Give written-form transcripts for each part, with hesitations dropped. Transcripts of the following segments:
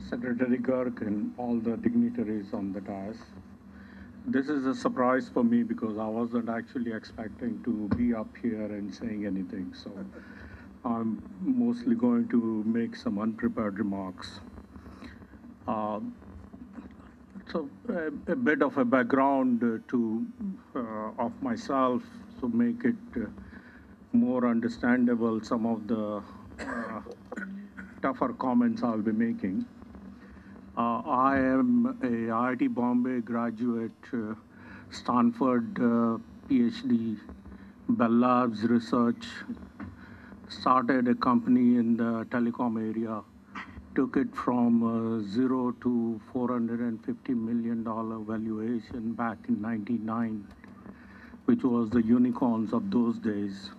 Secretary Garg and all the dignitaries on the dais. This is a surprise for me because I wasn't actually expecting to be up here and saying anything. So I'm mostly going to make some unprepared remarks. Uh, so a bit of a background of myself to make it more understandable some of the tougher comments I'll be making. I am a IIT Bombay graduate, Stanford PhD, Bell Labs research, started a company in the telecom area, took it from zero to $450 million valuation back in '99, which was the unicorns of those days.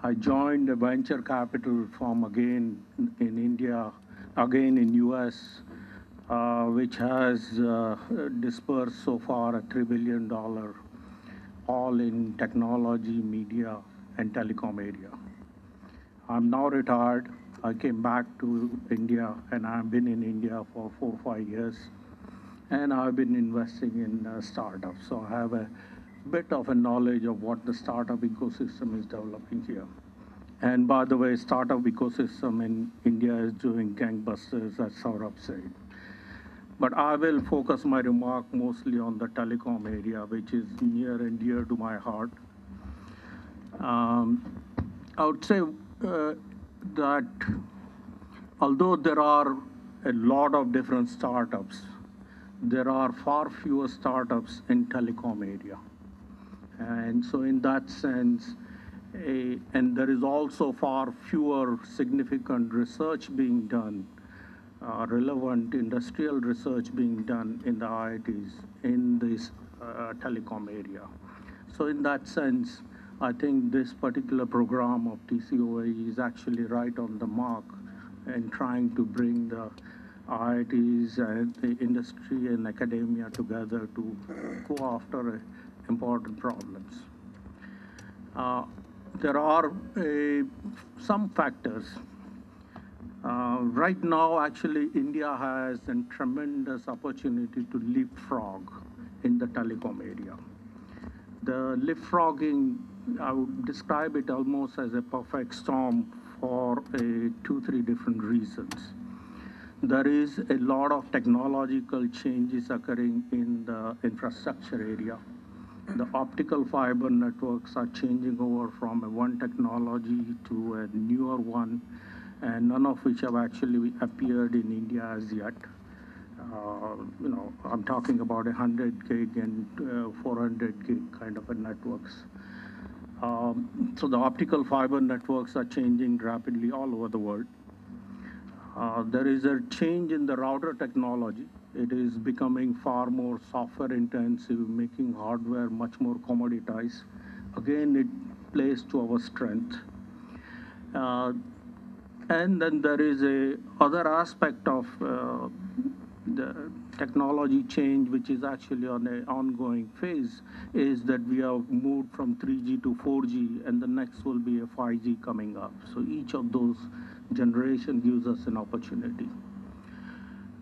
I joined a venture capital firm again in India, again in US, which has dispersed so far a $3 billion, all in technology, media, and telecom area. I'm now retired. I came back to India, and I've been in India for 4 or 5 years, and I've been investing in startups. So I have a bit of a knowledge of what the startup ecosystem is developing here. And by the way, startup ecosystem in India is doing gangbusters, as Saurabh said. But I will focus my remark mostly on the telecom area, which is near and dear to my heart. I would say that although there are a lot of different startups, there are far fewer startups in telecom area. And so in that sense, and there is also far fewer significant research being done, relevant industrial research being done in the IITs in this telecom area. So in that sense, I think this particular program of TCOE is actually right on the mark in trying to bring the IITs and the industry and academia together to go after important problems. There are some factors. Right now, actually, India has a tremendous opportunity to leapfrog in the telecom area. The leapfrogging, I would describe it almost as a perfect storm for 2-3 different reasons. There is a lot of technological changes occurring in the infrastructure area. The optical fiber networks are changing over from one technology to a newer one, and none of which have actually appeared in India as yet. I'm talking about 100 gig and 400 gig kind of a networks. So the optical fiber networks are changing rapidly all over the world. There is a change in the router technology. It is becoming far more software intensive, making hardware much more commoditized. Again, it plays to our strength. And then there is a other aspect of the technology change, which is actually on an ongoing phase, is that we have moved from 3G to 4G, and the next will be a 5G coming up. So each of those generation gives us an opportunity.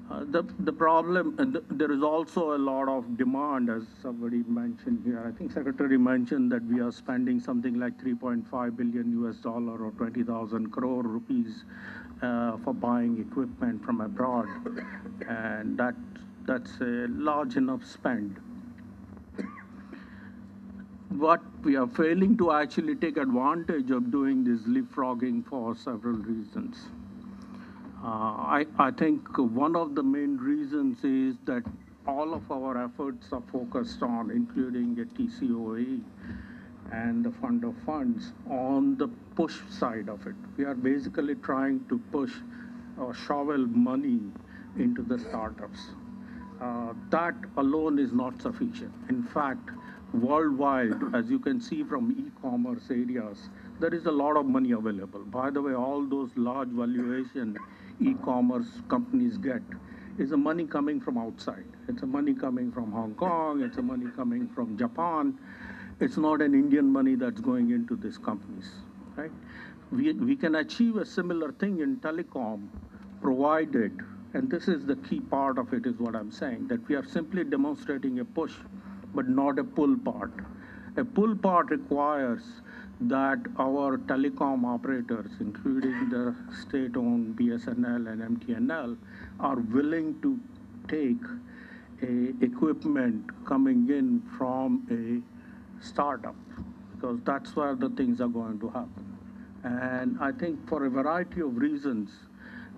The problem, and there is also a lot of demand, as somebody mentioned here. I think Secretary mentioned that we are spending something like $3.5 billion or 20,000 crore rupees for buying equipment from abroad, and that's a large enough spend. But we are failing to actually take advantage of doing this leapfrogging for several reasons. I think one of the main reasons is that all of our efforts are focused on, including the TCOE and the fund of funds, on the push side of it. We are basically trying to push or shovel money into the startups. That alone is not sufficient. In fact, worldwide, as you can see from e-commerce areas, there is a lot of money available. By the way, all those large valuation e-commerce companies get is the money coming from outside. It's the money coming from Hong Kong, it's the money coming from Japan. It's not an Indian money that's going into these companies, right? We can achieve a similar thing in telecom, provided, and this is the key part of it, is what I'm saying, that we are simply demonstrating a push, but not a pull part. A pull part requires that our telecom operators, including the state-owned BSNL and MTNL, are willing to take equipment coming in from a startup, because that's where the things are going to happen. And I think for a variety of reasons,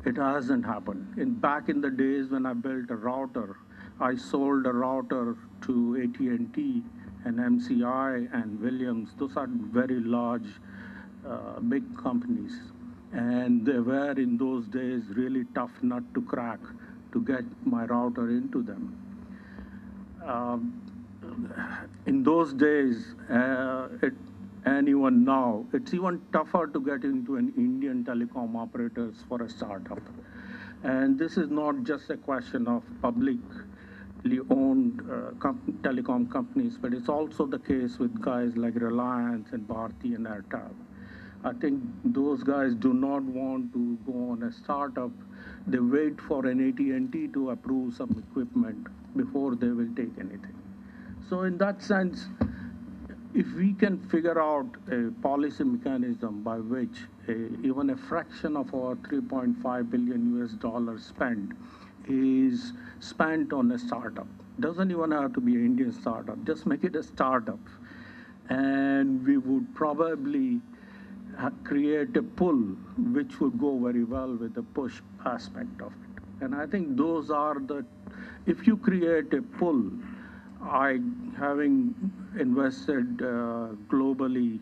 it hasn't happened. Back in the days when I built a router, I sold a router to AT&T and MCI and Williams. Those are very large, big companies. And they were, in those days, really tough nut to crack to get my router into them. In those days, and even now, it's even tougher to get into an Indian telecom operators for a startup. And this is not just a question of publicly owned telecom companies, but it's also the case with guys like Reliance and Bharti and Airtel. I think those guys do not want to go on a startup. They wait for an AT&T to approve some equipment before they will take anything. So in that sense, if we can figure out a policy mechanism by which even a fraction of our 3.5 billion US dollars spent is spent on a startup, doesn't even have to be an Indian startup, just make it a startup, and we would probably create a pull which would go very well with the push aspect of it. And I think those are if you create a pull, having invested globally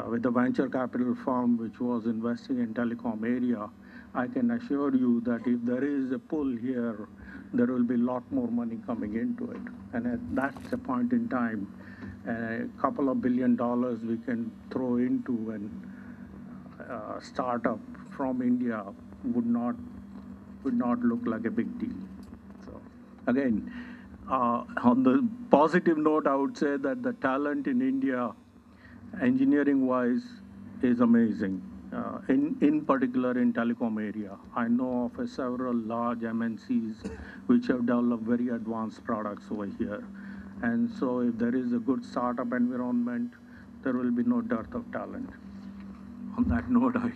with a venture capital firm which was investing in telecom area, I can assure you that if there is a pull here, there will be a lot more money coming into it. And at that's a point in time, a couple of $1 billion we can throw into a startup from India would not look like a big deal. So again, on the positive note, I would say that the talent in India, engineering-wise, is amazing. In particular in telecom area, I know of several large MNCs which have developed very advanced products over here. And so if there is a good startup environment, there will be no dearth of talent. On that note, I